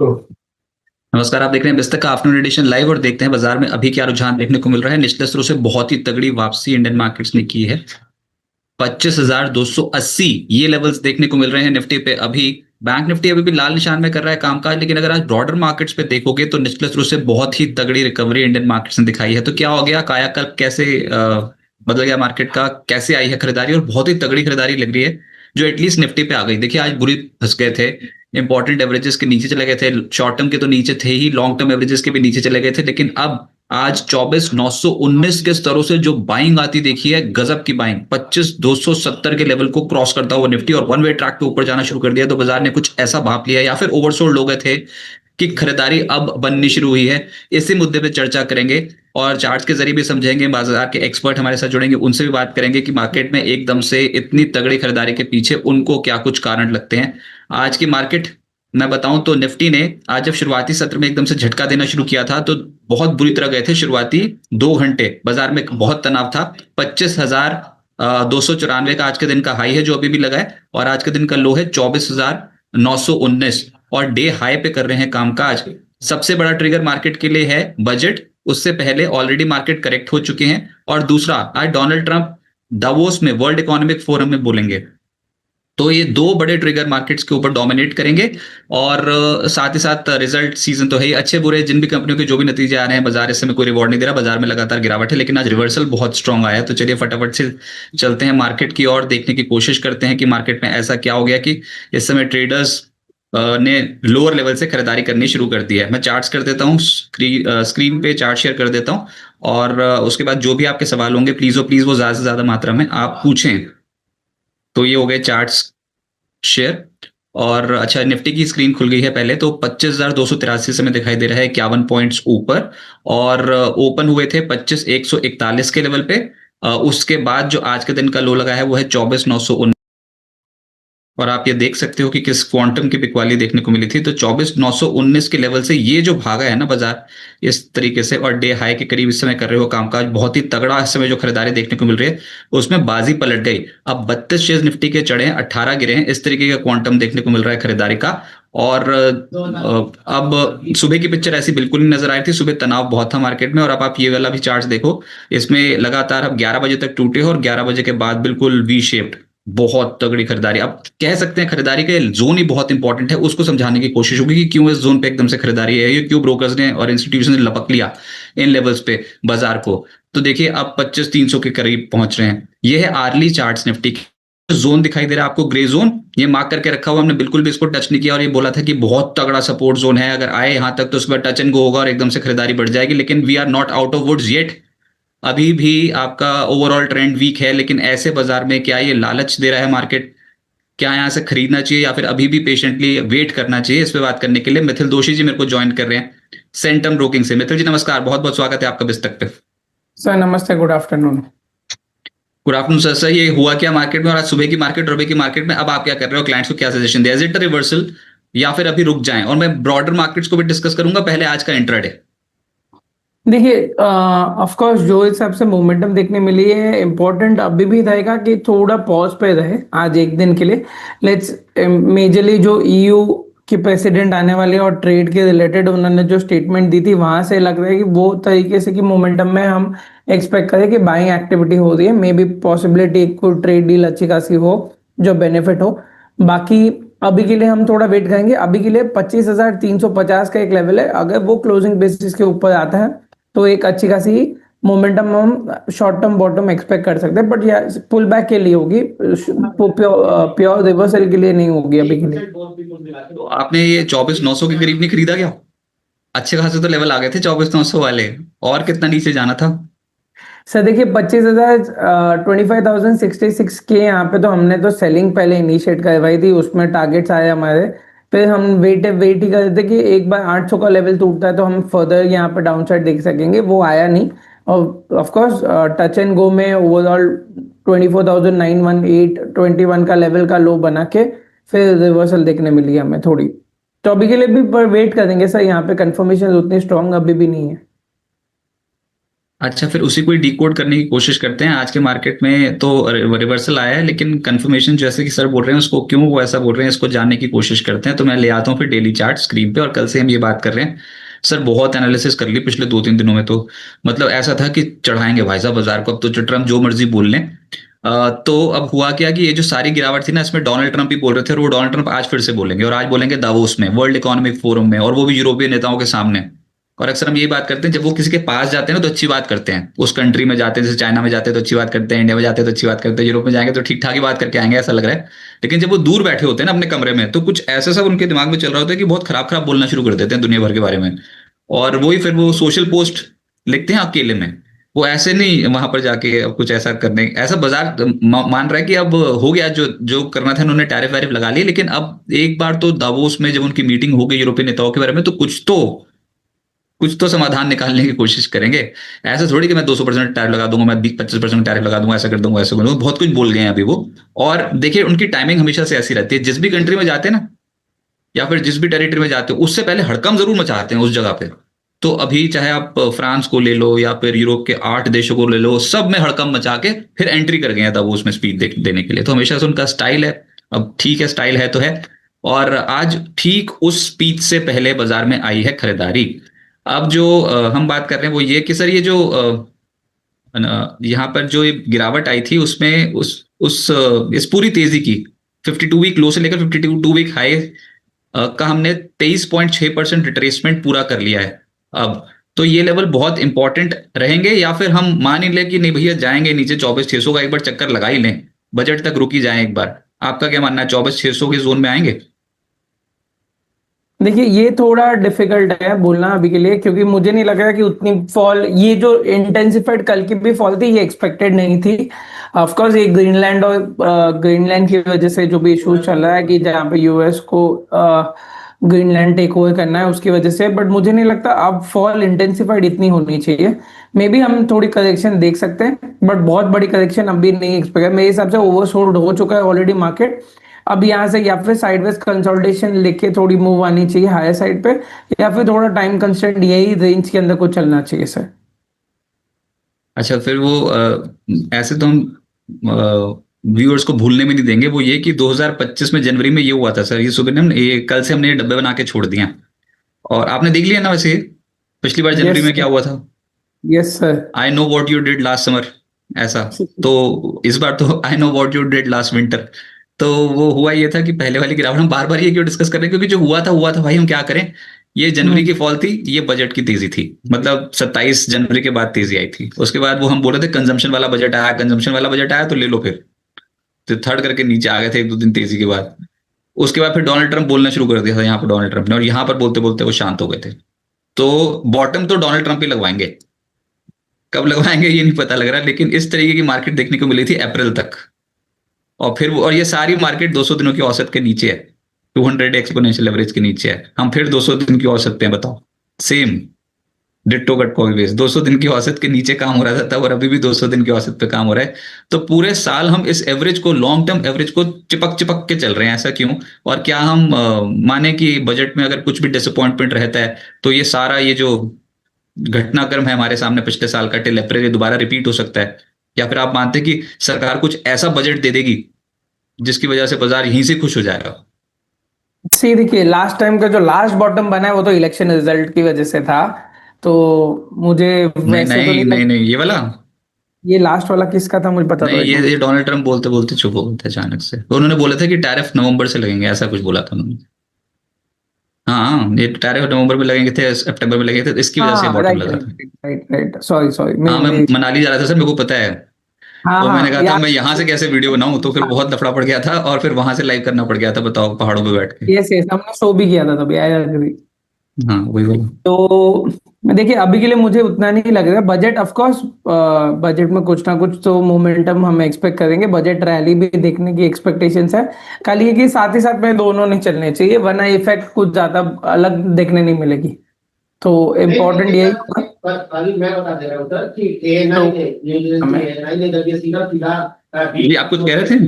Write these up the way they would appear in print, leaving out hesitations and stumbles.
नमस्कार। आप देख रहे हैं बिस्तर का आफ्टरनून एडिशन लाइव और देखते हैं बाजार में अभी क्या रुझान देखने को मिल रहा है। निचले स्तरों से बहुत ही तगड़ी वापसी इंडियन मार्केट्स ने की है। 25,280 ये लेवल्स देखने को मिल रहे हैं निफ्टी पे। अभी बैंक निफ्टी अभी भी लाल निशान में कर रहा है कामकाज, लेकिन अगर आज ब्रॉडर मार्केट्स पे देखोगे तो निचले स्तरों से बहुत ही तगड़ी रिकवरी इंडियन मार्केट्स ने दिखाई है। तो क्या हो गया, कायाकल्प कैसे बदल गया मार्केट का, कैसे आई है खरीदारी, और बहुत ही तगड़ी खरीदारी लग रही है जो एटलीस्ट निफ्टी पे आ गई। देखिए आज बुरी फंस गए थे, इंपॉर्टेंट एवरेजेस के नीचे चले गए थे, शॉर्ट टर्म के तो नीचे थे ही, लॉन्ग टर्म एवरेजेस के भी नीचे चले गए थे। लेकिन अब आज 24,919 के स्तरों से जो बाइंग आती देखी है, गजब की बाइंग। 25,270 के लेवल को क्रॉस करता हुआ निफ्टी और वन वे ट्रैक पे ऊपर जाना शुरू कर दिया। तो बाजार ने कुछ ऐसा भाप लिया या फिर ओवरसोल्ड हो गए थे कि खरीदारी अब बननी शुरू हुई है। इसी मुद्दे पे चर्चा करेंगे और चार्ट्स के जरिए भी समझेंगे। बाजार के एक्सपर्ट हमारे साथ जुड़ेंगे, उनसे भी बात करेंगे कि मार्केट में एकदम से इतनी तगड़ी खरीदारी के पीछे उनको क्या कुछ कारण लगते हैं। आज की मार्केट मैं बताऊं तो निफ्टी ने आज जब शुरुआती सत्र में एकदम से झटका देना शुरू किया था तो बहुत बुरी तरह गए थे। शुरुआती 2 घंटे बाजार में बहुत तनाव था। 25,294 का आज के दिन का हाई है जो अभी भी लगा है, और आज के दिन का लो है 24,919, और डे हाई पे कर रहे हैं कामकाज। सबसे बड़ा ट्रिगर मार्केट के लिए है बजट, उससे पहले ऑलरेडी मार्केट करेक्ट हो चुके हैं। और दूसरा, आज डोनाल्ड ट्रंप दावोस में वर्ल्ड इकोनॉमिक फोरम में बोलेंगे, तो ये दो बड़े ट्रिगर मार्केट्स के ऊपर डोमिनेट करेंगे। और साथ ही साथ रिजल्ट सीजन तो है ही, अच्छे बुरे जिन भी कंपनियों के जो भी नतीजे आ रहे हैं, बाजार इस समय कोई रिवॉर्ड नहीं दे रहा, बाजार में लगातार गिरावट है, लेकिन आज रिवर्सल बहुत स्ट्रांग आया है। तो चलिए फटाफट से चलते हैं मार्केट की ओर, देखने की कोशिश करते हैं कि मार्केट में ऐसा क्या हो गया कि इस समय ट्रेडर्स ने लोअर लेवल से खरीदारी करनी शुरू कर दी है। मैं चार्ट्स कर देता हूँ, स्क्रीन पे चार्ट शेयर कर देता हूँ, और उसके बाद जो भी आपके सवाल होंगे प्लीज वो ज्यादा से ज्यादा मात्रा में आप पूछें। तो ये हो गए चार्ट्स शेयर। और अच्छा, निफ्टी की स्क्रीन खुल गई है। पहले तो 25,283 से में दिखाई दे रहा है 51 पॉइंट्स ऊपर, और ओपन हुए थे 25,141 के लेवल पे। उसके बाद जो आज के दिन का लो लगा है वो है 24,919, और आप ये देख सकते हो कि किस क्वांटम की बिकवाली देखने को मिली थी। तो 24,919 के लेवल से ये जो भागा है ना बाजार इस तरीके से, और डे हाई के करीब इस समय कर रहे हो कामकाज, बहुत ही तगड़ा इस समय जो खरीदारी देखने को मिल रही है उसमें बाजी पलट गई। अब 32 शेयर निफ्टी के चढ़े हैं, 18 गिरे हैं, इस तरीके का क्वांटम देखने को मिल रहा है खरीदारी का। और अब सुबह की पिक्चर ऐसी बिल्कुल नहीं नजर आई थी। सुबह तनाव बहुत था मार्केट में, और अब आप ये वाला भी चार्ट देखो, इसमें लगातार अब 11 बजे तक टूटे और 11 बजे के बाद बिल्कुल वी शेप्ड, बहुत तगड़ी खरीदारी। अब कह सकते हैं खरीदारी के जोन ही बहुत इंपॉर्टेंट है, उसको समझाने की कोशिश होगी कि क्यों इस जोन पे एकदम से खरीदारी है, ये क्यों ब्रोकर्स ने और इंस्टीट्यूशन ने लपक लिया इन लेवल्स पे बाजार को। तो देखिए अब 25,300 के करीब पहुंच रहे हैं। ये है आर्ली चार्ट्स निफ्टी की। जोन दिखाई दे रहा है आपको, ग्रे जोन, ये मार्क करके रखा हुआ, हमने बिल्कुल भी इसको टच नहीं किया, और ये बोला था कि बहुत तगड़ा सपोर्ट जोन है, अगर आए यहां तक तो उस पर टच एंड गो होगा और एकदम से खरीदारी बढ़ जाएगी। लेकिन we are not out of woods yet, अभी भी आपका ओवरऑल ट्रेंड वीक है। लेकिन ऐसे बाजार में क्या ये लालच दे रहा है मार्केट, क्या यहाँ से खरीदना चाहिए या फिर अभी भी पेशेंटली वेट करना चाहिए? इस पे बात करने के लिए मिथिल दोषी जी मेरे को ज्वाइन कर रहे हैं सेंटम ब्रोकिंग से। मिथिल जी नमस्कार, बहुत बहुत स्वागत है आपका बिस्तक पे। सर नमस्ते, good afternoon. Good afternoon sir. Sir ये हुआ क्या मार्केट में, और आज सुबह की मार्केट और अभी की मार्केट में अब आप क्या कर रहे हो, क्लाइंट्स को क्या सजेशन दिया? इज इट अ रिवर्सल या फिर अभी रुक जाएं? और मैं ब्रॉडर मार्केट्स को भी डिस्कस करूंगा, पहले आज का इंट्राडे। देखिए, ऑफ कोर्स जो हिसाब से मोमेंटम देखने मिली है, इम्पोर्टेंट अभी भी रहेगा कि थोड़ा पॉज पे रहे आज एक दिन के लिए। लेट्स मेजरली जो ईयू के प्रेसिडेंट आने वाले और ट्रेड के रिलेटेड उन्होंने जो स्टेटमेंट दी थी, वहां से लग रहा है कि वो तरीके से कि मोमेंटम में हम एक्सपेक्ट करें कि बाइंग एक्टिविटी हो रही है। मे बी पॉसिबिलिटी कोई ट्रेड डील अच्छी खासी हो जो बेनिफिट हो। बाकी अभी के लिए हम थोड़ा वेट करेंगे। अभी के लिए 25,350 का एक लेवल है, अगर वो क्लोजिंग बेसिस के ऊपर आता है तो एक अच्छी खासी मोमेंटम हम शॉर्ट टर्म बॉटम एक्सपेक्ट कर सकते हैं। बट या पुल बैक के लिए होगी, प्योर रिवर्सल के लिए नहीं होगी अभी के लिए। तो आपने ये 24,900 के करीब नहीं खरीदा क्या? अच्छे खासे तो लेवल आ गए थे 24,900 वाले, और कितना नीचे जाना था? सर देखिए, 25,066 के यहाँ पे तो हमने तो सेलिंग पहले इनिशिएट करवाई थी, उसमें टारगेट्स आए हमारे। फिर हम वेट ही कर रहे थे कि एक बार 800 का लेवल टूटता है तो हम फर्दर यहाँ पे डाउन साइड देख सकेंगे, वो आया नहीं। और of course touch and go में ओवरऑल 24,918 का लेवल का लो बना के फिर रिवर्सल देखने मिली हमें थोड़ी। तो अभी के लिए भी पर वेट करेंगे सर, यहाँ पे कंफर्मेशन उतनी स्ट्रांग अभी भी नहीं है। अच्छा, फिर उसी को ही डिकोड करने की कोशिश करते हैं। आज के मार्केट में तो रिवर्सल आया है, लेकिन कंफर्मेशन जैसे कि सर बोल रहे हैं उसको क्यों वो ऐसा बोल रहे हैं इसको जानने की कोशिश करते हैं। तो मैं ले आता हूँ फिर डेली चार्ट स्क्रीन पे, और कल से हम ये बात कर रहे हैं। सर बहुत एनालिसिस कर ली पिछले 2-3 दिनों में, तो मतलब ऐसा था कि चढ़ाएंगे भाई साहब बाजार को, अब तो ट्रम्प जो मर्जी बोल लें। तो अब हुआ क्या कि ये जो सारी गिरावट थी ना, इसमें डोनाल्ड ट्रंप ही बोल रहे थे, और वो डोनाल्ड ट्रंप आज फिर से बोलेंगे, और आज बोलेंगे दावोस में, वर्ल्ड इकोनॉमिक फोरम में, और वो भी यूरोपीय नेताओं के सामने। और अक्सर हम यही बात करते हैं, जब वो किसी के पास जाते हैं ना तो अच्छी बात करते हैं, उस कंट्री में जाते हैं, जैसे चाइना में जाते हैं तो अच्छी बात करते हैं, इंडिया में जाते हैं तो अच्छी बात करते हैं, यूरोप में जाएंगे तो ठीक ठाक ही बात करके आएंगे ऐसा लग रहा है। लेकिन जब वो दूर बैठे होते हैं ना अपने कमरे में, तो कुछ ऐसा सब उनके दिमाग में चल रहा होता है कि बहुत खराब खराब बोलना शुरू कर देते हैं दुनिया भर के बारे में। और वही फिर वो सोशल पोस्ट लिखते हैं अकेले में। वो ऐसे नहीं वहां पर जाके अब कुछ ऐसा करने, ऐसा बाजार मान रहा है कि अब हो गया, जो जो करना था उन्होंने टैरिफ वैरिफ लगा लिए, लेकिन अब एक बार तो दावोस में जब उनकी मीटिंग हो गई यूरोपीय नेताओं के बारे में, तो कुछ तो समाधान निकालने की कोशिश करेंगे। ऐसा थोड़ी कि मैं 200% टैरिफ लगा दूंगा, मैं 25% टैरिफ लगा दूंगा, ऐसा कर दूंगा, ऐसा कर दूंगा, बहुत कुछ बोल गए हैं अभी वो। और देखिए उनकी टाइमिंग हमेशा से ऐसी रहती है, जिस भी कंट्री में जाते हैं ना, या फिर जिस भी टेरिटरी में जाते हो, उससे पहले हड़कंप जरूर मचाते हैं उस जगह पे। तो अभी चाहे आप फ्रांस को ले लो या फिर यूरोप के 8 देशों को ले लो, सब में हड़कंप मचा के फिर एंट्री कर गए हैं तब वो उसमें स्पीड देने के लिए। तो हमेशा से उनका स्टाइल है। अब ठीक है, स्टाइल है तो है। और आज ठीक उस स्पीच से पहले बाजार में आई है खरीदारी। अब जो हम बात कर रहे हैं वो ये कि सर ये जो यहाँ पर जो ये गिरावट आई थी उसमें इस पूरी तेजी की 52 वीक लो से लेकर 52 वीक हाई का हमने 23.6% रिट्रेसमेंट पूरा कर लिया है अब। तो ये लेवल बहुत इंपॉर्टेंट रहेंगे, या फिर हम मान ही लें कि नहीं भैया जाएंगे नीचे 24,600 का एक बार चक्कर लगा ही लें, बजट तक रुकी जाए एक बार। आपका क्या मानना है, 24,600 के जोन में आएंगे? देखिए ये थोड़ा डिफिकल्ट है बोलना अभी के लिए, क्योंकि मुझे नहीं लग रहा कि उतनी फॉल, ये जो इंटेंसिफाइड कल की भी फॉल थी ये एक्सपेक्टेड नहीं थी। ऑफ कोर्स ये ग्रीनलैंड और ग्रीनलैंड की वजह से जो भी इशू चल रहा है कि जहाँ पे यूएस को ग्रीनलैंड टेक ओवर करना है उसकी वजह से, बट मुझे नहीं लगता अब फॉल इंटेंसिफाइड इतनी होनी चाहिए। मे बी हम थोड़ी करेक्शन देख सकते हैं, बट बहुत बड़ी करेक्शन अभी नहीं एक्सपेक्ट, मेरे हिसाब से ओवरसोल्ड हो चुका है ऑलरेडी मार्केट। अब यहाँ से या फिर साइडवेज कंसोलिडेशन लेके थोड़ी मूव आनी चाहिए हायर साइड पे, या फिर थोड़ा टाइम कंस्टेंट यही रेंज के अंदर कुछ चलना चाहिए सर। अच्छा, फिर वो ऐसे तो हम व्यूअर्स को भूलने में नहीं देंगे, वो ये कि 2025 में जनवरी में ये हुआ था सर, ये सुबह ने ये कल से हमने ये डब्बे बना के छोड़ दिया। और आपने देख लिया ना वैसे पिछली बार जनवरी यस में क्या हुआ था? Yes sir. I know what you did last summer, ऐसा। तो इस बार तो I know what you did last winter. तो वो हुआ ये था कि पहले वाली गिरावट, हम बार बार ये क्यों डिस्कस कर रहे हैं, क्योंकि जो हुआ था भाई, हम क्या करें। ये जनवरी की फॉल थी, ये बजट की तेजी थी, मतलब 27 जनवरी के बाद तेजी आई थी। उसके बाद वो हम बोल रहे थे कंजम्पशन वाला बजट आया, कंजम्पशन वाला बजट आया तो ले लो फिर। तो थर्ड करके नीचे आ गए थे 1-2 दिन तेजी के बाद। उसके बाद फिर डोनाल्ड ट्रंप बोलना शुरू कर दिया था यहाँ पर डोनाल्ड ट्रंप ने, और यहाँ पर बोलते बोलते वो शांत हो गए थे। तो बॉटम तो डोनाल्ड ट्रंप ही लगवाएंगे, कब लगवाएंगे ये नहीं पता लग रहा, लेकिन इस तरीके की मार्केट देखने को मिली थी अप्रैल तक। और फिर और ये सारी मार्केट 200 दिनों की औसत के नीचे है, 200 एक्सपोनेंशियल एवरेज के नीचे है। हम फिर 200 दिन की औसत पे हैं, बताओ। Same ditto cut copy paste, 200 दिन की औसत के नीचे काम हो रहा था तब, और अभी भी 200 दिन की औसत पे काम हो रहा है। तो पूरे साल हम इस एवरेज को, लॉन्ग टर्म एवरेज को चिपक चिपक के चल रहे हैं, ऐसा क्यों? और क्या हम माने कि बजट में अगर कुछ भी डिसअपॉइंटमेंट रहता है तो ये सारा ये जो घटनाक्रम है हमारे सामने पिछले साल का टिल अप्रैल, ये दोबारा रिपीट हो सकता है? या फिर आप मानते हैं कि सरकार कुछ ऐसा बजट दे देगी जिसकी वजह से बाजार यहीं से खुश हो जाएगा? सी देखिए लास्ट टाइम का जो लास्ट बॉटम बना है वो तो इलेक्शन रिजल्ट की वजह से था, तो मुझे नहीं वैसे तो नहीं नहीं नहीं लग। नहीं, ये वाला ये लास्ट वाला किसका था मुझे बता दो नहीं, एक ये मिनट। डोनाल्ड ट्रंप बोलते बोलते चुप हो गए थे अचानक से। तो उन्होंने बोले थे कि टैरिफ नवंबर से लगेंगे, ऐसा कुछ बोला था उन्होंने। हाँ, ये टैरिफ नवंबर में लगेंगे थे, सितंबर में लगे थे, तो इसकी वजह से हाँ बॉटम राइट लगा था। Right right right, sorry sorry हाँ, मैं मैं। मनाली जा रहा था सर, मेरे को पता है। हाँ तो मैंने हाँ कहा था यार। मैं यहाँ से कैसे वीडियो बनाऊं, तो फिर बहुत लफड़ा पड़ गया था, और फिर वहां से लाइव करना पड़ गया था, बताओ, पहाड़ों पे बैठ के। यस यस हमने शो भी किया था तभी, आई एग्री। हाँ, वही वही। तो देखिए अभी के लिए मुझे उतना नहीं लग रहा बजट, ऑफ कोर्स बजट में कुछ ना कुछ तो मोमेंटम हम एक्सपेक्ट करेंगे, बजट रैली भी देखने की एक्सपेक्टेशंस है। खाली ये कि साथ ही साथ में दोनों नहीं चलने चाहिए, वरना इफेक्ट कुछ ज्यादा अलग देखने नहीं मिलेगी। तो इम्पोर्टेंट यही होगा। पर अभी मैं बता दे रहा हूँ सर कि एएनआई ने एएनआई ने जब ये सीधा सीधा ये आप कुछ कह रहे थे,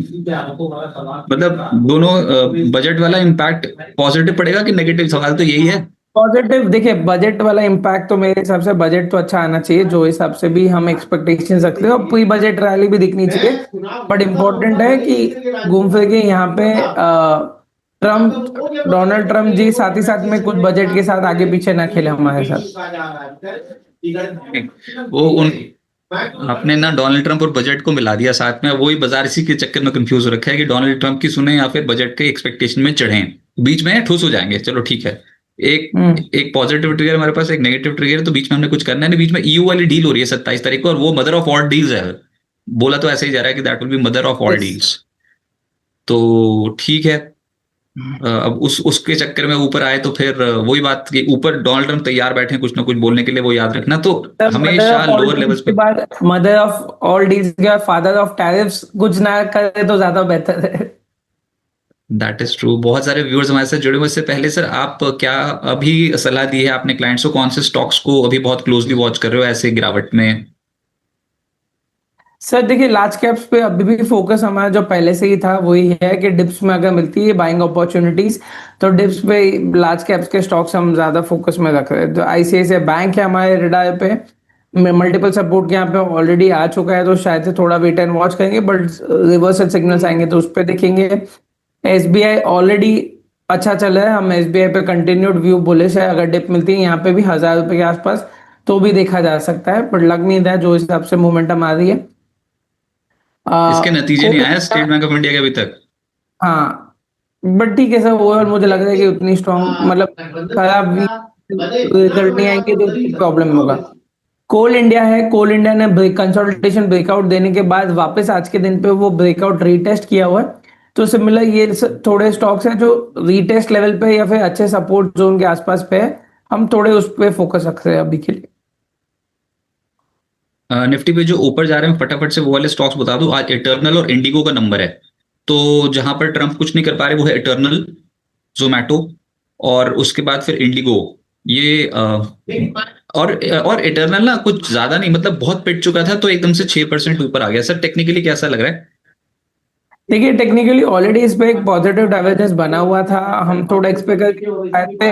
मतलब दोनों बजट वाला इम्पैक्ट पॉजिटिव पड़ेगा कि नेगेटिव, सवाल तो यही है। पॉजिटिव देखिए बजट वाला इम्पैक्ट तो मेरे हिसाब से बजट तो अच्छा आना चाहिए जो हिसाब से भी हम एक्सपेक्टेशंस रखते हैं और प्री बजट रैली भी दिखनी चाहिए बट इम्पोर्टेंट है कि घूम फिर के यहाँ पे ट्रम्प डोनाल्ड ट्रम्प जी साथ ही साथ में कुछ बजट के साथ आगे पीछे ना खेले हमारे साथ। वो उन आपने ना डोनाल्ड ट्रंप और बजट को मिला दिया साथ में, वही बाजार इसी के चक्कर में कंफ्यूज हो रखा है कि डोनाल्ड ट्रंप की सुने या फिर बजट के एक्सपेक्टेशन में चढ़े, बीच में ठूस हो जाएंगे। चलो ठीक है, एक पॉजिटिव ट्रिगर हमारे पास, एक नेगेटिव ट्रिगर है, तो बीच में हमने कुछ करना है नहीं। बीच में ईयू वाली डील हो रही है 27 तारीख को और वो मदर ऑफ ऑल डील्स है, बोला तो ऐसे ही जा रहा है कि that will be mother of all deals. तो ठीक है, अब उसके चक्कर में ऊपर आए तो फिर वही बात कि ऊपर डोनाल्ड ट्रंप तैयार बैठे हैं कुछ ना कुछ बोलने के लिए, वो याद रखना। तो हमेशा लोअर लेवल्स पे मदर ऑफ ऑल डील्स के बाद फादर ऑफ टैरिफ्स कुछ ना करे तो ज्यादा बेहतर है। That is true. बहुत सारे व्यूअर्स हमारे साथ जुड़े हुए। इससे पहले सर आप क्या अभी सलाह दी है आपने क्लाइंट्स को, कौन से स्टॉक्स को अभी बहुत क्लोजली वॉच कर रहे हो ऐसे गिरावट में? सर देखिए लार्ज कैप्स पे अभी भी फोकस हमारा जो पहले से ही था वही है कि डिप्स में अगर मिलती है बाइंग अपॉर्चुनिटीज तो डिप्स पे लार्ज कैप्स के स्टॉक्स हम ज्यादा फोकस में रख रहे हैं। तो आईसीआईसीआई बैंक है हमारे रडार पे, मल्टीपल सपोर्ट यहाँ पे ऑलरेडी आ चुका है तो शायद से थोड़ा वेट एंड वॉच करेंगे बट रिवर्सल सिग्नल्स आएंगे तो उस पर देखेंगे। एसबीआई ऑलरेडी अच्छा चल रहा है, हम एसबीआई पे कंटिन्यूड व्यू बुलिश है, अगर डिप मिलती है यहाँ पे भी 1000 रुपए के आसपास तो भी देखा जा सकता है बट लग नहीं रहा है जो हिसाब से मोमेंटम आ रही है। इसके नतीजे नहीं आए स्टेट बैंक ऑफ इंडिया के अभी तक। हाँ बट ठीक है सर, ओवरऑल मुझे लग रहा है कि उतनी स्ट्रॉन्ग मतलब खराब रिजल्ट नहीं आएंगे तो प्रॉब्लम होगा। कोल इंडिया है, कोल इंडिया ने कंसोलिडेशन ब्रेकआउट देने के बाद वापस आज के दिन पे वो ब्रेकआउट रीटेस्ट किया हुआ है तो सिमिलर ये थोड़े स्टॉक्स हैं जो रीटेस्ट लेवल पे या फिर अच्छे सपोर्ट जोन के आसपास पे है, हम थोड़े उस पे फोकस रखते हैं अभी के लिए। निफ्टी पे जो ऊपर जा रहे हैं फटाफट से वो वाले स्टॉक्स बता दूं। आज इटर्नल और इंडिगो का नंबर है, तो जहां पर ट्रंप कुछ नहीं कर पा रहे वो है इटर्नल, जोमैटो और उसके बाद फिर इंडिगो। ये और इटर्नल ना कुछ ज्यादा नहीं, मतलब बहुत पिट चुका था तो एकदम से 6% ऊपर आ गया। सर टेक्निकली कैसा लग रहा है? देखिए टेक्निकली ऑलरेडी इस पे एक पॉजिटिव डाइवर्जेंस बना हुआ था, हम थोड़ा एक्सपेक्ट करते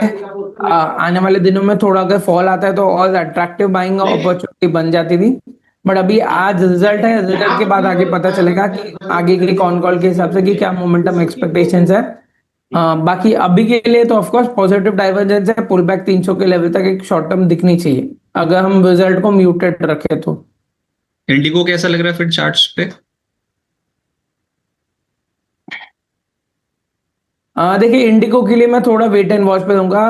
आने वाले दिनों में थोड़ा अगर फॉल आता है तो और अट्रैक्टिव बाइंग अपॉर्चुनिटी बन जाती थी बट अभी आज रिजल्ट है, रिजल्ट के बाद आगे पता चलेगा कि आगे के कॉन कॉल के हिसाब से कि क्या मोमेंटम एक्सपेक्टेशंस है। बाकी अभी के लिए तो ऑफकोर्स पॉजिटिव डाइवर्जेंस है, पुल बैक 300 के लेवल तक एक शॉर्ट टर्म दिखनी चाहिए अगर हम रिजल्ट को म्यूटेड रखें तो। इंडिगो कैसा लग रहा है फिर चार्ट्स पे? देखिए इंडिगो के लिए मैं थोड़ा वेट एंड वॉच पे दूंगा,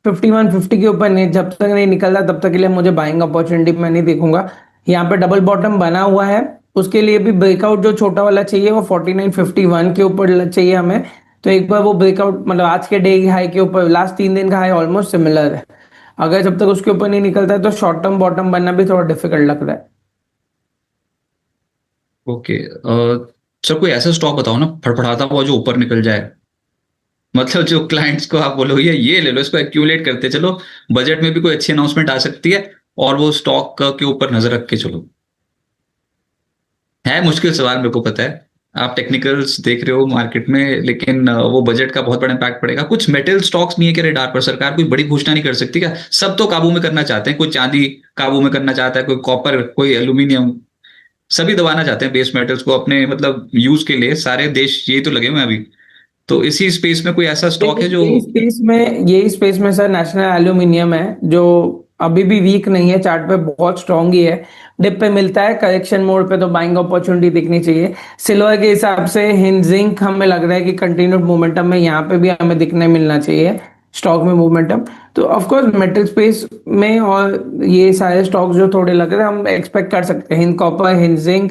5150 के ऊपर नहीं, जब तक नहीं निकलता तब तक के लिए मुझे बाइंग अपॉर्चुनिटी मैं नहीं देखूंगा। यहाँ पे डबल बॉटम बना हुआ है, उसके लिए भी ब्रेकआउट जो छोटा वाला चाहिए वो 4951 के ऊपर चाहिए हमें, तो एक बार वो ब्रेकआउट मतलब आज के डे हाई के ऊपर, लास्ट 3 दिन का हाई ऑलमोस्ट सिमिलर है, अगर जब तक उसके ऊपर नहीं निकलता है तो शॉर्ट टर्म बॉटम बनना भी थोड़ा डिफिकल्ट लग रहा है। ओके सर कोई ऐसा स्टॉक बताओ ना फड़फड़ाता हुआ जो ऊपर निकल जाए, मतलब जो क्लाइंट्स को आप बोलो ये ले लो, इसको एक्यूमुलेट करते चलो, बजट में भी कोई अच्छी अनाउंसमेंट आ सकती है और वो स्टॉक के ऊपर नजर रख के चलो। है मुश्किल सवाल, मेरे को पता है, आप टेक्निकल्स देख रहे हो मार्केट में, लेकिन वो बजट का बहुत बड़ा इंपैक्ट पड़ेगा। कुछ मेटल स्टॉक्स नहीं है क्या रेडार पर? सरकार कोई बड़ी घोषणा नहीं कर सकती क्या? सब तो काबू में करना चाहते हैं, कोई चांदी काबू में करना चाहता है, कोई कॉपर, कोई एल्यूमिनियम, सभी दबाना चाहते हैं बेस मेटल्स को अपने मतलब यूज के लिए, सारे देश यही तो लगे हुए हैं अभी। तो इसी स्पेस में कोई ऐसा स्टॉक है जो यही स्पेस में सर नेशनल एल्यूमिनियम है जो अभी भी वीक नहीं है, चार्ट पे बहुत स्ट्रांग ही है, डिप पे मिलता है, करेक्शन मोड पे तो बाइंग अपॉर्चुनिटी दिखनी चाहिए। सिल्वर के हिसाब से हिंजिंग हमें लग रहा है कि कंटिन्यूड मोमेंटम में यहाँ पे भी हमें दिखने मिलना चाहिए स्टॉक में मोमेंटम, तो ऑफकोर्स मेटल स्पेस में और ये सारे स्टॉक जो थोड़े लग रहे हैं हम एक्सपेक्ट कर सकते हैं, हिंद कॉपर, हिंजिंग,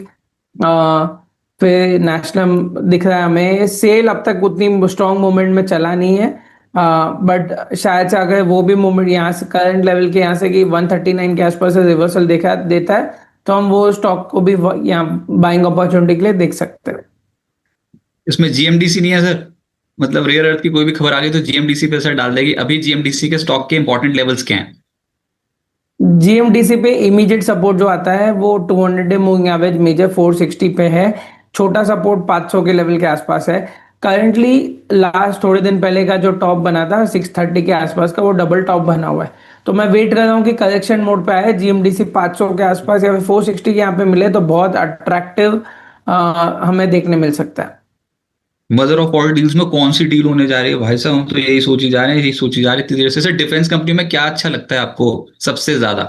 फिर नेशनल दिख रहा है हमें। सेल अब तक उतनी स्ट्रॉन्ग मूवमेंट में चला नहीं है बट शायद से अगर वो भी मूवमेंट यहाँ से करंट लेवल के यहाँ से कि 139 के आसपास से रिवर्सल देखा देता है तो हम वो स्टॉक को भी यहाँ बाइंग अपॉर्चुनिटी के लिए देख सकते हैं। इसमें जीएमडीसी नहीं है सर? मतलब रेयर अर्थ की कोई भी खबर आ गई तो जीएमडीसी पे असर डाल देगी। अभी जीएमडीसी के स्टॉक के इंपॉर्टेंट लेवल्स क्या हैं? जीएमडीसी पे इमीडिएट सपोर्ट जो आता है वो 200 डे मूविंग एवरेज मेजर 460 पे है, छोटा सपोर्ट 500 के लेवल के आसपास है, करंटली लास्ट थोड़े दिन पहले का जो टॉप बना था 630 के आसपास का, वो डबल टॉप बना हुआ है। तो मैं वेट कर रहा हूँ कि करेक्शन मोड पे आए, जीएमडीसी 500 के आसपास या फिर 460 के यहाँ पे मिले तो बहुत अट्रैक्टिव हमें देखने मिल सकता है। मदर ऑफ ऑल डील्स में कौन सी डील होने जा रही है भाई साहब? हम तो यही सोची जा रहे हैं, यही सोची जा रही थी जैसे डिफेंस कंपनी में क्या अच्छा लगता है आपको सबसे ज्यादा?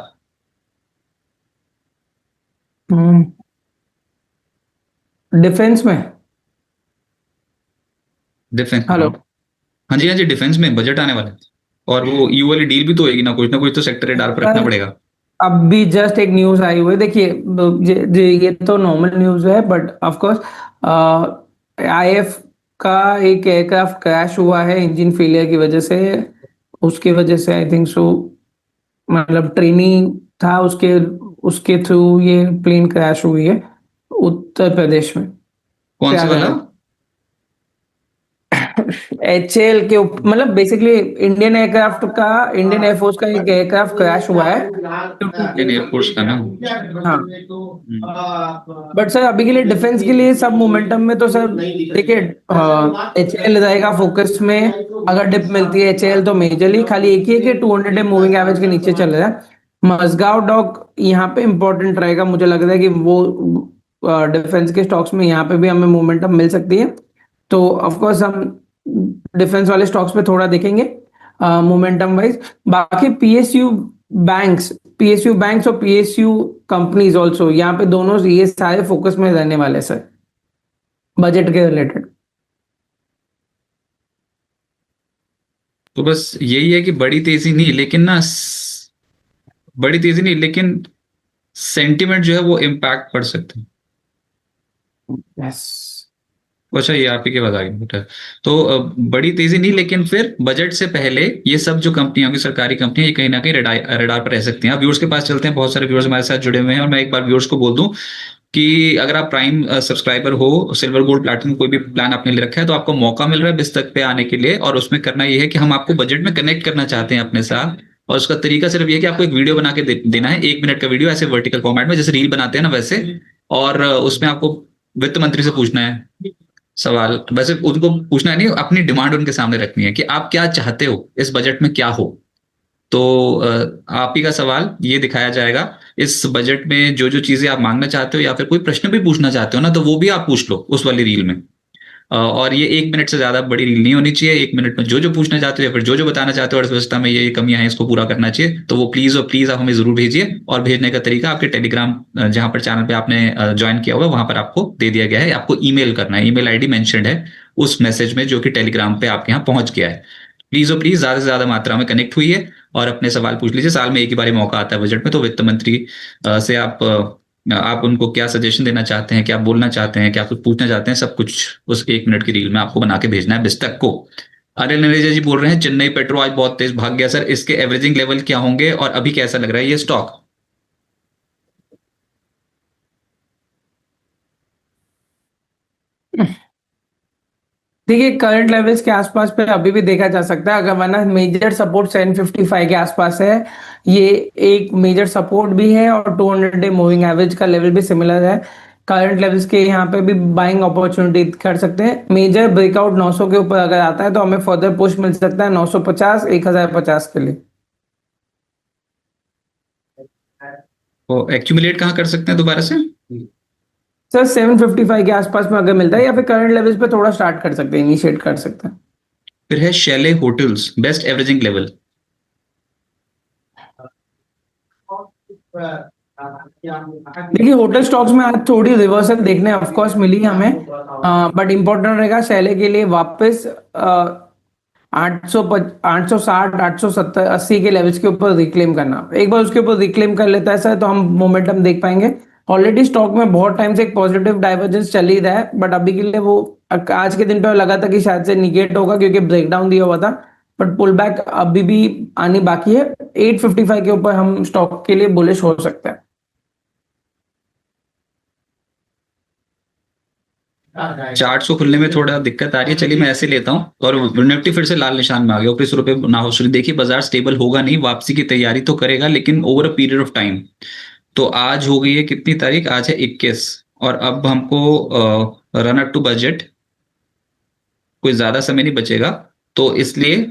डिफेंस में डिफेंस, हाँ। हेलो। हाँ जी, हाँ जी, डिफेंस में बजट आने वाला है और वो यू वाली डील भी तो होगी ना कुछ तो सेक्टर डाल पर रखना पड़ेगा। अभी जस्ट एक न्यूज आई हुई है, देखिए ये तो नॉर्मल न्यूज है, बट ऑफ कोर्स आईएफ का एक एयरक्राफ्ट क्रैश हुआ है इंजन फेलियर की वजह से। उसकी वजह से आई थिंक सो, मतलब ट्रेनिंग था उसके उसके थ्रू ये प्लेन क्रैश हुई है उत्तर प्रदेश में। कौन से वाला? एचएएल के मतलब बेसिकली इंडियन एयरक्राफ्ट का, इंडियन एयरफोर्स का एक एयरक्राफ्ट क्रैश हुआ है। इंडियन एयरफोर्स का ना? हाँ, बट सर अभी के लिए डिफेंस के लिए सब मोमेंटम में तो सर देखिए एचएएल रहेगा फोकस में। अगर डिप मिलती है एचएएल तो मेजरली खाली एक ही है कि 200 डे मूविंग एवरेज के नीचे चल रहा है। मजगांव डॉक यहाँ पे इंपॉर्टेंट रहेगा, मुझे लग रहा है कि वो डिफेंस के स्टॉक्स में यहाँ पे भी हमें मोमेंटम मिल सकती है। तो ऑफ कोर्स हम डिफेंस वाले स्टॉक्स पे थोड़ा देखेंगे मोमेंटम वाइज। बाकी पीएसयू बैंक्स और पीएसयू कंपनीज ऑल्सो, यहाँ पे दोनों ये सारे फोकस में रहने वाले सर, बजट के रिलेटेड। तो बस यही है कि बड़ी तेजी नहीं लेकिन सेंटिमेंट जो है वो इम्पैक्ट पड़ सकता है। यस। अच्छा, ये आप ही के बाद आगे बेटा। तो बड़ी तेजी नहीं, लेकिन फिर बजट से पहले ये सब जो कंपनियां होंगी, सरकारी कंपनियां, ये कहीं ना कहीं रडार पर रह सकती हैं। अब व्यूअर्स के पास चलते हैं, बहुत सारे व्यूअर्स हमारे साथ जुड़े हुए हैं और मैं एक बार व्यूअर्स को बोल दूं कि अगर आप प्राइम सब्सक्राइबर हो, सिल्वर गोल्ड प्लैटिनम कोई भी प्लान आपने ले रखा है, तो आपको मौका मिल रहा है बिस्तक पे आने के लिए। और उसमें करना ये है कि हम आपको बजट में कनेक्ट करना चाहते हैं अपने साथ। और उसका तरीका सिर्फ ये है कि आपको एक वीडियो बना के देना है, 1 मिनट का वीडियो, ऐसे वर्टिकल फॉर्मेट में जैसे रील बनाते हैं ना वैसे। और उसमें आपको वित्त मंत्री से पूछना है सवाल। वैसे उनको पूछना है नहीं, अपनी डिमांड उनके सामने रखनी है कि आप क्या चाहते हो इस बजट में, क्या हो। तो आप ही का सवाल ये दिखाया जाएगा इस बजट में। जो जो चीजें आप मांगना चाहते हो या फिर कोई प्रश्न भी पूछना चाहते हो ना, तो वो भी आप पूछ लो उस वाली रील में। और ये 1 मिनट से ज्यादा बड़ी रील नहीं होनी चाहिए। 1 मिनट में जो जो पूछना चाहते हो या फिर जो जो बताना चाहते हो अर्थव्यवस्था में ये कमियां हैं, इसको पूरा करना चाहिए। तो वो प्लीज और प्लीज आप हमें जरूर भेजिए। और भेजने का तरीका आपके टेलीग्राम जहां पर चैनल पे आपने ज्वाइन किया हुआ है वहां पर आपको दे दिया गया है। आपको ईमेल करना है, ईमेल आईडी मेंशन्ड है उस मैसेज में जो कि टेलीग्राम पे आपके यहाँ पहुंच गया है। प्लीज और प्लीज ज्यादा से ज्यादा मात्रा में कनेक्ट हुई है और अपने सवाल पूछ लीजिए। साल में एक ही बार मौका आता है बजट में, तो वित्त मंत्री से आप उनको क्या सजेशन देना चाहते हैं, क्या बोलना चाहते हैं, क्या कुछ पूछना चाहते हैं, सब कुछ उस 1 मिनट की रील में आपको बना के भेजना है बिस्तक को। अनिल नरेजा जी बोल रहे हैं चेन्नई पेट्रो आज बहुत तेज भाग गया सर, इसके एवरेजिंग लेवल क्या होंगे और अभी कैसा लग रहा है ये स्टॉक? देखिए करंट लेवल्स के आसपास पे अभी भी देखा जा सकता है, अगर वरना मेजर सपोर्ट 755 के आसपास है। ये एक मेजर सपोर्ट भी है और 200 डे मूविंग एवरेज का लेवल भी सिमिलर है। करंट लेवल्स के यहाँ पे भी बाइंग अपॉर्चुनिटी कर सकते हैं। मेजर ब्रेकआउट 900 के ऊपर अगर आता है तो हमें फर्दर पुश मिल सकता है 950 1050 के लिए। तो एक्यूमुलेट कहाँ कर सकते हैं दोबारा से? सर 755 के आसपास में अगर मिलता है या फिर करंट लेवल्स पे थोड़ा स्टार्ट कर सकते हैं, इनिशिएट कर सकते हैं। फिर है Shelley hotels, best averaging level. देखिए होटल स्टॉक्स में आज थोड़ी रिवर्सल देखने ऑफ कोर्स मिली हमें, बट इंपॉर्टेंट रहेगा शैले के लिए वापस 860 870 80 के लेवल्स के ऊपर रिक्लेम करना। एक बार उसके ऊपर रिक्लेम कर लेता है सर तो हम मोमेंटम देख पाएंगे। ऑलरेडी स्टॉक में बहुत टाइम से एक पॉजिटिव डाइवर्जेंस चल ही रहा है, बट अभी के लिए वो आज के दिन पे लगा था कि शायद से निगेट होगा क्योंकि ब्रेकडाउन दिया हुआ था, बट पुल बैक अभी भी आनी बाकी है। 855 के ऊपर हम स्टॉक के लिए बुलिश हो सकते हैं। चार्ट को खुलने में थोड़ा दिक्कत आ रही है, चलिए मैं ऐसे लेता हूं। और निफ्टी फिर से लाल निशान में आ गया, ऊपरी सुर पे ना हो। देखिए बाजार स्टेबल होगा नहीं, वापसी की तैयारी तो करेगा लेकिन over a period of time. तो आज हो गई है कितनी तारीख? आज है 21। और अब हमको रन अप टू बजट कोई ज्यादा समय नहीं बचेगा, तो इसलिए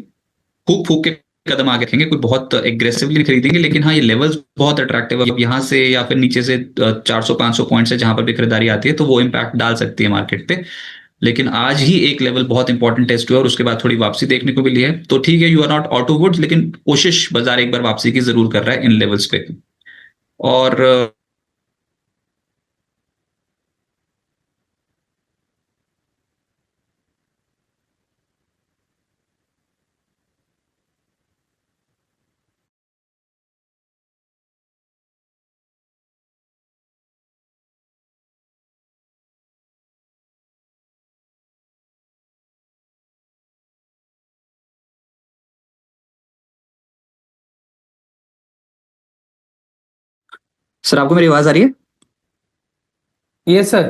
फूक फूक के कदम आगे रखेंगे, कोई बहुत एग्रेसिवली खरीदेंगे। लेकिन हाँ, ये लेवल्स बहुत अट्रैक्टिव है, अब यहाँ से या फिर नीचे से 400-500 पॉइंट से जहां पर भी खरीदारी आती है तो वो इम्पैक्ट डाल सकती है मार्केट पे। लेकिन आज ही एक लेवल बहुत इंपॉर्टेंट टेस्ट हुआ और उसके बाद थोड़ी वापसी देखने को मिली है, तो ठीक है, you are not out of woods, लेकिन कोशिश बाजार एक बार वापसी की जरूर कर रहा है इन लेवल्स पे। और सर, आपको मेरी आवाज आ रही है? यस सर,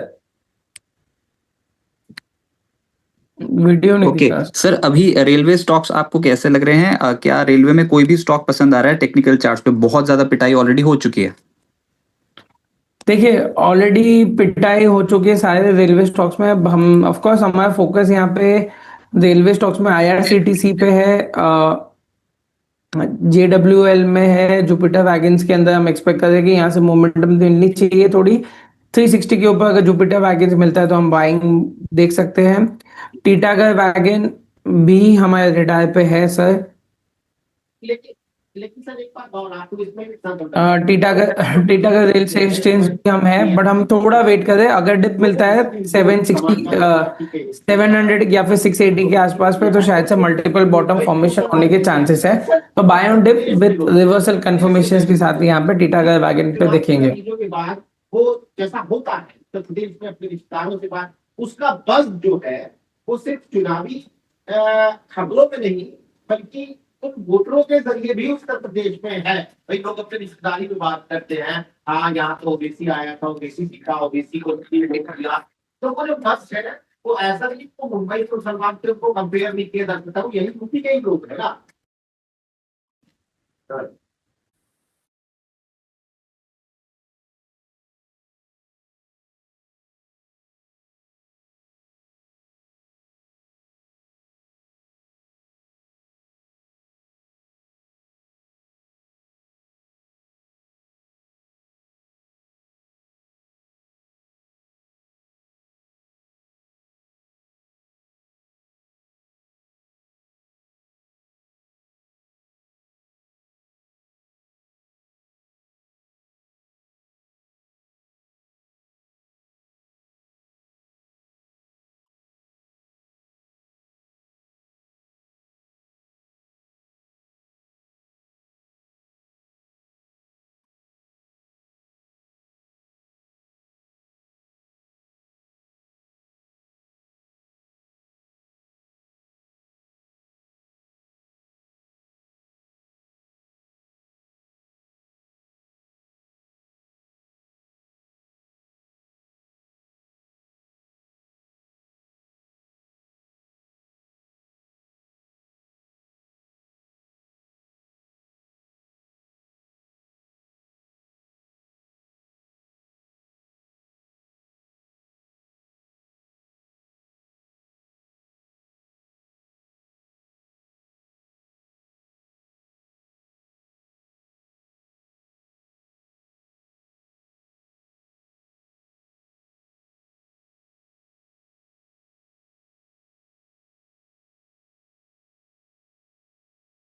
वीडियो नहीं ओके दिखा। सर, अभी रेलवे स्टॉक्स आपको कैसे लग रहे हैं? क्या रेलवे में कोई भी स्टॉक पसंद आ रहा है? टेक्निकल चार्ट पे बहुत ज्यादा पिटाई ऑलरेडी हो चुकी है। देखिए ऑलरेडी पिटाई हो चुकी है सारे रेलवे स्टॉक्स में। अब हम ऑफ कोर्स हमारा फोकस यहाँ पे रेलवे स्टॉक्स में IRCTC पे है, JWL में है, जुपिटर वैगन्स के अंदर हम एक्सपेक्ट कर रहे हैं कि यहाँ से मोमेंटम मिलनी चाहिए थोड़ी 360 के ऊपर। अगर जुपिटर वैगन्स मिलता है तो हम बाइंग देख सकते हैं। टीटागढ़ वैगन भी हमारे रिडार पे है सर। लेकिन लेकिन सर एक बात और आपको इसमें भी इतना टीटागढ़ रेल स्टेशन भी हम है, बट हम थोड़ा वेट कर रहे हैं। अगर डिप मिलता है 760 700 या फिर 680 के आसपास पे, तो शायद से मल्टीपल बॉटम फॉर्मेशन होने के चांसेस है। तो buy on dip with reversal confirmation के साथ यहाँ पे टीटागढ़ वैगन पे देखेंगे। के बाद वो जैसा होता है उत्तर प्रदेश में अपने रिश्तेदारों के बाद, उसका बस जो है वो सिर्फ चुनावी खबरों में नहीं बल्कि उन वोटरों के जरिए भी उत्तर प्रदेश में है। भाई लोग अपनी रिश्तेदारी में बात करते हैं, हाँ यहाँ तो ओबीसी आया था, ओबीसी सीखा, ओबीसी को दिया। तो वो जो बस है वो ऐसा नहीं वो मुंबई को सलमान को कंपेयर नहीं किया जा सकता, वो यही यूपी के ही लोग है ना।